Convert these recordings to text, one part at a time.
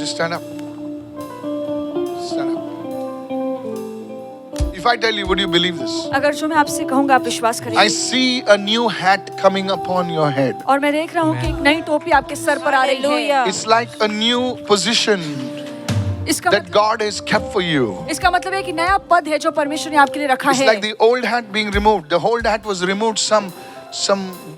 Just stand up. Stand up. If I tell you, would you believe this? अगर जो मैं आपसे कहूँगा आप विश्वास I करेंगे। see a new hat coming upon your head. और मैं देख रहा हूँ कि एक नई टोपी आपके सर पर आ रही है। It's like a new position इसका that God has kept for you. इसका मतलब है कि नया पद है जो परमेश्वर ने आपके लिए रखा It's है। like the old hat being removed. The old hat was removed some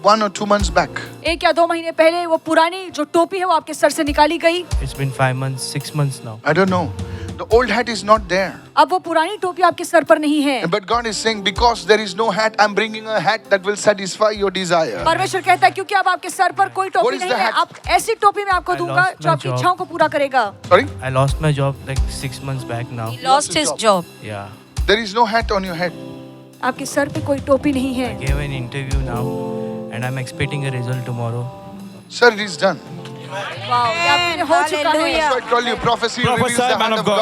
1 or 2 months back. 1 या 2 महीने पहले वो पुरानी जो टोपी है वो आपके सर से निकाली गई। It's been 5 months, 6 months now. I don't know. The old hat is not there. अब वो पुरानी टोपी आपके सर पर नहीं है। But God is saying, because there is no hat, I'm bringing a hat that will satisfy your desire. परमेश्वर कहता है क्योंकि अब आपके सर पर कोई What टोपी is नहीं the है, hat? आप ऐसी टोपी मैं आपको I दूंगा lost जो my आपकी job. इच्छाओं को पूरा करेगा। Sorry? I lost my job like 6 months back now. He lost his job. Yeah. There is no hat on your head. आपके सर पे कोई टोपी नहीं है। I gave an interview now and I'm expecting a result tomorrow. Sir, it is done. वाह, ये आपके लिए हो चुका है। Hallelujah. So I told you, prophecy reveals Prophesy, the hand man of of God.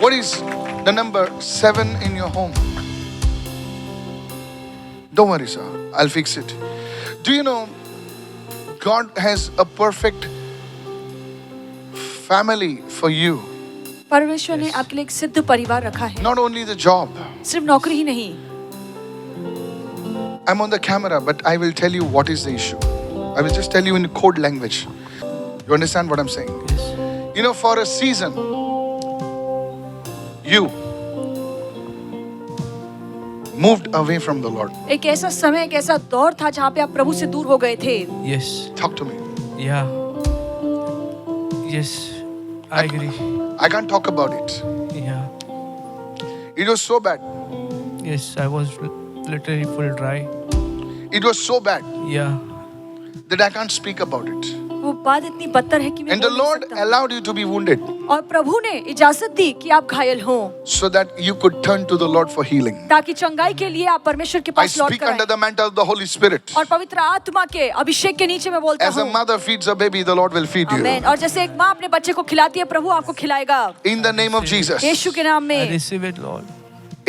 What is the number 7 in your home? Don't worry, sir. I'll fix it. Do you know God has a perfect family for you? परमेश्वर ने आपके लिए एक सिद्ध परिवार रखा है। Not only the job. सिर्फ नौकरी ही नहीं। I'm on the camera, but I will tell you what is the issue. I will just tell you in code language. You understand what I'm saying? Yes. You know, for a season, you moved away from the Lord. एक ऐसा समय, एक ऐसा दौर था जहाँ पे आप प्रभु से दूर हो गए थे। Yes. Talk to me. Yeah. Yes. I agree. I can't talk about it. Yeah. It was so bad. Yes, I was literally full dry. It was so bad Yeah. that I can't speak about it. वो बात इतनी बदतर है कि मैं And the बोल नहीं Lord सकता। allowed you to be wounded और प्रभु ने इजाजत दी कि आप घायल हों so that you could turn to the Lord for healing. ताकि चंगाई के लिए आप परमेश्वर के I पास लौट speak कर under आएं। the mantle of the Holy Spirit. और पवित्र आत्मा के अभिषेक के नीचे मैं बोलता As a हूँ। mother feeds a baby, the Lord will feed you. आमेन। और जैसे एक माँ अपने बच्चे को खिलाती है, प्रभु आपको खिलाएगा। In the name of Jesus. यीशु के नाम I में। receive it, Lord.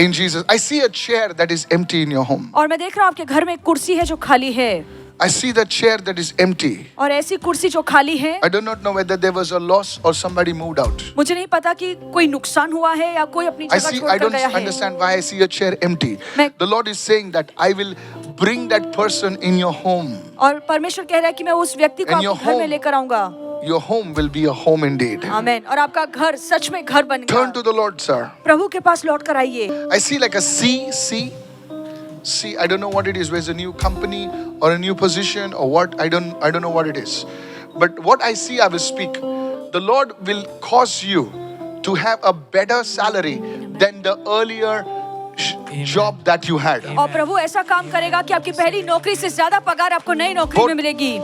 In Jesus. I see a chair that is empty in your home. और मैं देख रहा हूँ आपके घर में एक कुर्सी है जो खाली है। I see the chair that is empty. और ऐसी कुर्सी जो खाली है, I do not know whether there was a loss or somebody moved out. मुझे नहीं पता कि कोई नुकसान हुआ है या कोई अपनी I जगह see. I छोड़कर don't गया है। understand why I see a chair empty. मैं- The Lord is saying that I will bring that person in your home. और परमेश्वर कह रहा है कि मैं उस व्यक्ति को And your आपके घर में home- लेकर आऊंगा। Your home will be a home indeed. आमेन। और आपका घर सच में घर बन Turn to गया। the Lord, sir. प्रभु के पास लौट कर आइए। I see like a C. I don't know what it is. Where's a new company or a new position or what? I don't know what it is. But what I see, I will speak. The Lord will cause you to have a better salary than the earlier job that you had. और प्रभु ऐसा काम करेगा कि आपकी पहली नौकरी से ज्यादा पगार आपको नई नौकरी में मिलेगी।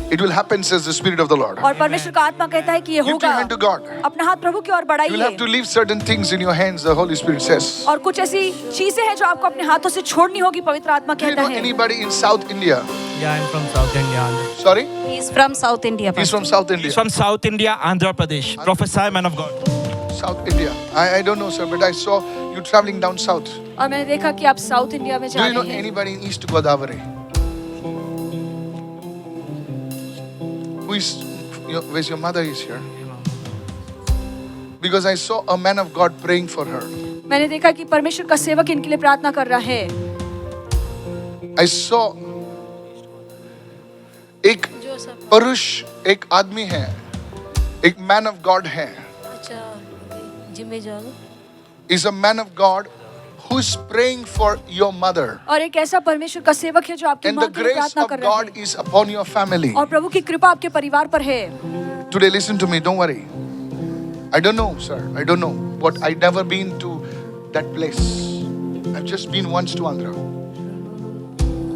It will happen, says the Spirit of the Lord. और परमेश्वर का आत्मा कहता है कि ये Lift your होगा। hand to God. अपना हाथ प्रभु की ओर You will have बढ़ाइए। to leave certain things in your hands, the Holy Spirit says. और कुछ ऐसी चीजें हैं जो आपको अपने हाथों से छोड़नी होगी, पवित्र आत्मा Do you कहता know है। anybody in South India? Yeah, I'm from South India. Andhra. Sorry? He's from South India. He's Pastor. from South India. He's from South India, Andhra Pradesh. Prophesy, man of God. South India. I don't know, sir, but I saw you traveling down south. और मैंने देखा कि आप south India में Do जा you know रहे हैं। anybody in East Godavari? Who is, where's your mother is here? Because I saw a man of God praying for her. मैंने देखा कि परमेश्वर का सेवक इनके लिए प्रार्थना कर रहा है। I saw एक पुरुष, एक आदमी है, एक man of God है. Is a man of God who is praying for your mother. और एक ऐसा परमेश्वर का सेवक है जो आपकी And माँ the के लिए grace प्रार्थना of कर रहा God है। is upon your family. और प्रभु की कृपा आपके परिवार पर है। Today, listen to me, don't worry. I don't know, sir. I don't know. What I've never been to that place. I've just been once to Andhra.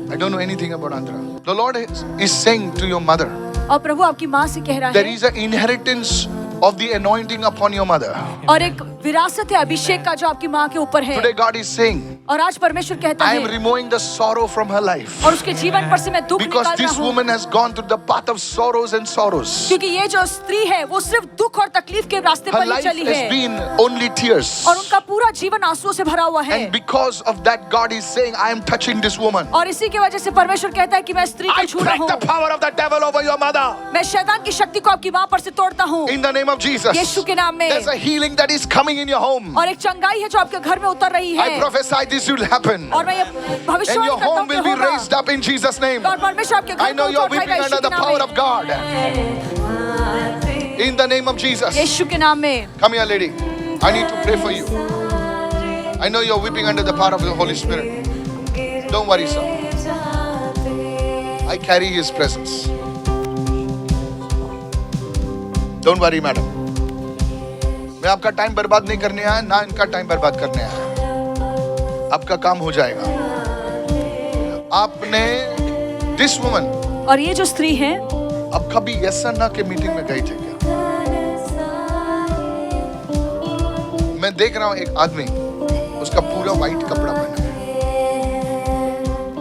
I don't know anything about Andhra. The Lord is saying to your mother, और प्रभु आपकी माँ से कह रहा there है। is an inheritance of the anointing upon your mother. और एक विरासत है अभिषेक का जो आपकी माँ के ऊपर है। Today, God is saying, और आज परमेश्वर कहता I am है removing the sorrow from her life. और उसके जीवन पर से मैं दुख Because निकाल रहा this हूँ, woman has gone through the path of sorrows and sorrows. क्योंकि ये जो स्त्री है वो सिर्फ दुख और तकलीफ के रास्ते Her पर ही life चली has है been only tears. और उनका पूरा जीवन आंसुओं से भरा हुआ है। And because of that, God is saying, I am touching this woman. और इसी की वजह से परमेश्वर कहता है कि मैं स्त्री को I छू रहा break the हूँ, power of the devil over your mother. मैं शैतान की शक्ति को आपकी माँ पर से तोड़ता हूँ In the name of Jesus. यीशु के नाम में। There's a healing that is coming in your home. और एक चंगाई है जो आपके घर में उतर रही I है prophesy this will happen. और मैं ये And भविष्यवाणी your करता हूँ home कि will be होगा। raised up in Jesus' name. और परमेश्वर आपके I घर know को you're उठाएगा weeping यीशु under के the नाम power में। of God. In the name of Jesus. यीशु के नाम में। Come here, lady. I need to pray for you. I know you're weeping under the power of the Holy Spirit. Don't worry, sir. I carry His presence. Don't worry, madam. मैं आपका time बर्बाद नहीं करने आया, ना इनका time बर्बाद करने आया। आपका काम हो जाएगा। आपने this woman और ये जो स्त्री है अब कभी यस ना के मीटिंग में गई थी क्या? मैं देख रहा हूं एक आदमी, उसका पूरा व्हाइट कपड़ा पहना है।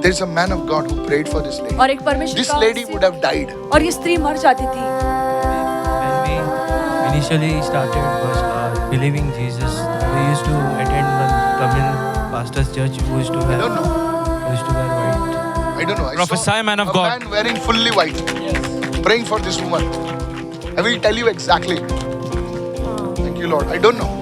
There is a man of God who prayed for this lady. और एक परमेश्वर This का lady would have died. और ये स्त्री मर जाती थी। When we initially started believing Jesus, we used to attend one Tamil pastor's church who used to I wear don't know. white. I don't know. I Prophesy, saw man of a God. man wearing fully white, praying for this woman. I will tell you exactly. Thank you, Lord. I don't know.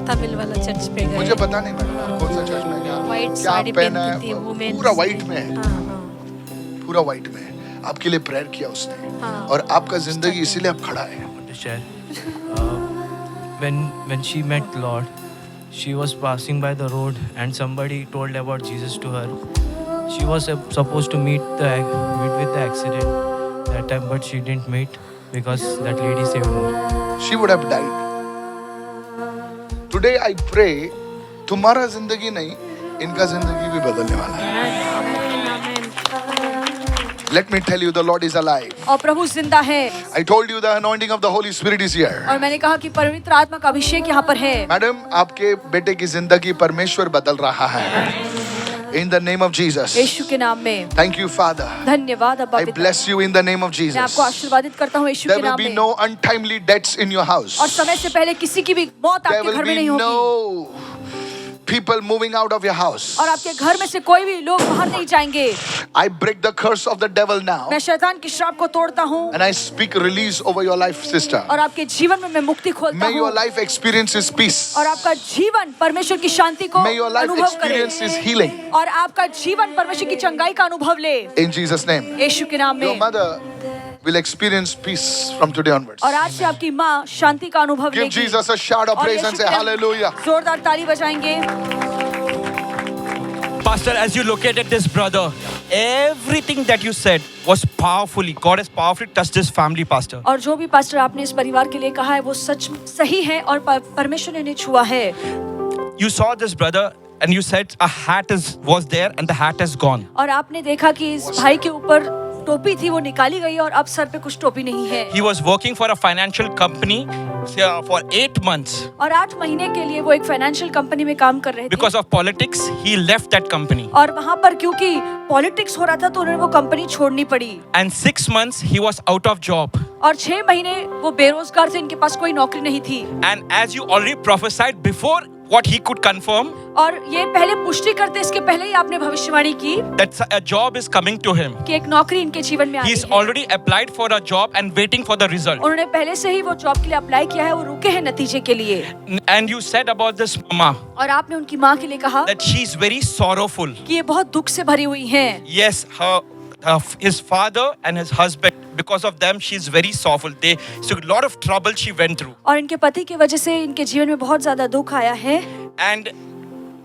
Tamil वाला church पे गए। मुझे पता नहीं madam कौन सा church में गया। White क्या साड़ी पहना पहनती थी, है? women। पूरा व्हाइट में है। हाँ, हाँ। पूरा व्हाइट में है। आपके लिए प्रेयर किया उसने हाँ। और आपका जिंदगी इसीलिए अब खड़ा है। To share. When she met Lord, she was passing by the road and somebody told about Jesus to her. She was supposed to meet with the accident that time, but she didn't meet because that lady saved her. She would have died. Today I pray, तुम्हारा जिंदगी नहीं, इनका जिंदगी भी बदलने वाला है। Let me tell you, the Lord is alive. और प्रभु जिंदा है। I told you the anointing of the Holy Spirit is here. और मैंने कहा कि पवित्र आत्मा का अभिषेक यहाँ पर है। मैडम, आपके बेटे की जिंदगी परमेश्वर बदल रहा है। In the name of Jesus. यीशु के नाम में। Thank you, Father. धन्यवाद अब्बा I पिता। bless you in the name of मैं Jesus. आपको आशीर्वादित करता हूँ यीशु There के will नाम be में। no untimely deaths in your house. और समय से पहले किसी की भी मौत There आपके will घर में be नहीं होगी। no people moving out of your house. और आपके घर में से कोई भी लोग बाहर नहीं जाएंगे। I break the curse of the devil now. मैं शैतान की श्राप को तोड़ता हूँ And I speak release over your life, sister. और आपके जीवन में मैं मुक्ति खोलता May your हूँ life experiences peace. और आपका जीवन परमेश्वर की शांति को May your life अनुभव करे experiences healing. और आपका जीवन परमेश्वर की चंगाई का अनुभव ले In Jesus' name. यीशु के नाम Your में। mother will experience peace from today onwards. और आज से आपकी माँ शांति का अनुभव Give लेगी। Jesus a shout of और praise यीशु and say के नाम- hallelujah. जोरदार ताली बजाएंगे। Pastor, as you located this brother, everything that you said was powerfully, God has powerfully touched this family, Pastor. और जो भी पास्टर आपने इस परिवार के लिए कहा है वो सच सही है और परमेश्वर ने इन्हें छुआ है। You saw this brother and you said a hat was there and the hat has gone. और आपने देखा कि इस भाई के ऊपर टोपी थी वो निकाली गई और अब सर पे कुछ टोपी नहीं है। He was working for a financial company for 8 months. और 8 महीने के लिए वो एक फाइनेंशियल कंपनी में काम कर रहे थे। Because of politics, he left that company. और वहाँ पर क्योंकि पॉलिटिक्स हो रहा था तो उन्हें वो कंपनी छोड़नी पड़ी। And 6 months he was out of job. और 6 महीने वो बेरोजगार थे, इनके पास कोई नौकरी नहीं थी। And as you already prophesied before, what he could confirm, और ये पहले पुष्टि करते इसके पहले ही आपने भविष्यवाणी की that a job is coming to him. कि एक नौकरी इनके जीवन में आ He's रही है। already applied for a job and waiting for the result. उन्होंने पहले से ही वो जॉब के लिए अप्लाई किया है, वो रुके हैं नतीजे के लिए। And you said about this mama और आपने उनकी माँ के लिए कहा that she's very sorrowful. कि ये बहुत दुख से भरी हुई हैं। Yes, his father and his husband, because of them, she's very sorrowful. So a lot of trouble she went through. और इनके पति की वजह से इनके जीवन में बहुत ज्यादा दुख आया है। And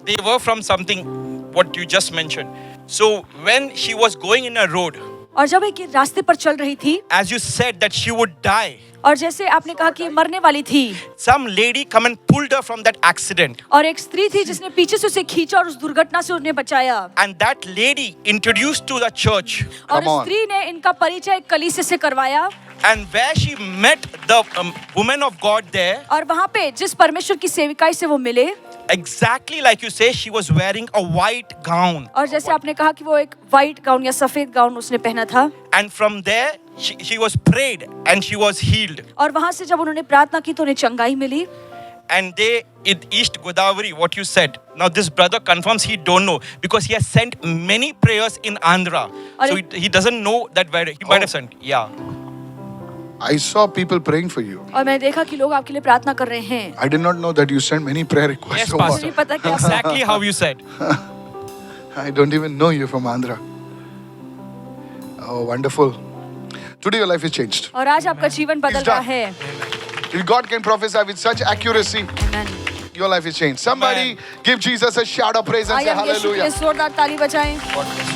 they were from something, what you just mentioned. So when she was going in a road, और जब एक रास्ते पर चल रही थी as you said that she would die, और जैसे आपने कहा कि मरने वाली थी some lady come and pulled her from that accident. और एक स्त्री थी जिसने पीछे से उसे खींचा और उस दुर्घटना से उन्हें बचाया। And that lady introduced to the church. और Come on. स्त्री ने इनका परिचय एक कलीसिया से करवाया। And where she met the woman of God there, और वहाँ पे जिस परमेश्वर की सेविकाई से वो मिले, exactly like you say, she was wearing a white gown. और जैसे आपने कहा कि वो एक वाइट गाउन या सफेद गाउन उसने पहना था, And from there, she was prayed and she was healed. और वहां से जब उन्होंने प्रार्थना की तो उन्हें चंगाई मिली. And they, in East Godavari, what you said. Now this brother confirms he don't know because he has sent many prayers in Andhra. So he doesn't know that where he might have sent. Yeah. I saw people praying for you. और मैंने देखा कि लोग आपके लिए प्रार्थना कर रहे हैं. I did not know that you sent many prayer requests. Yes, or what. मुझे नहीं पता कि आप Exactly how you said. I don't even know you from Andhra. Oh, wonderful. Today your life is changed. और आज आपका जीवन बदल रहा है. If God can prophesy with such accuracy, Amen. your life is changed. Somebody give Jesus a shout of praise and आइए say हम यीशु के लिए hallelujah. जोरदार ताली बजाएं.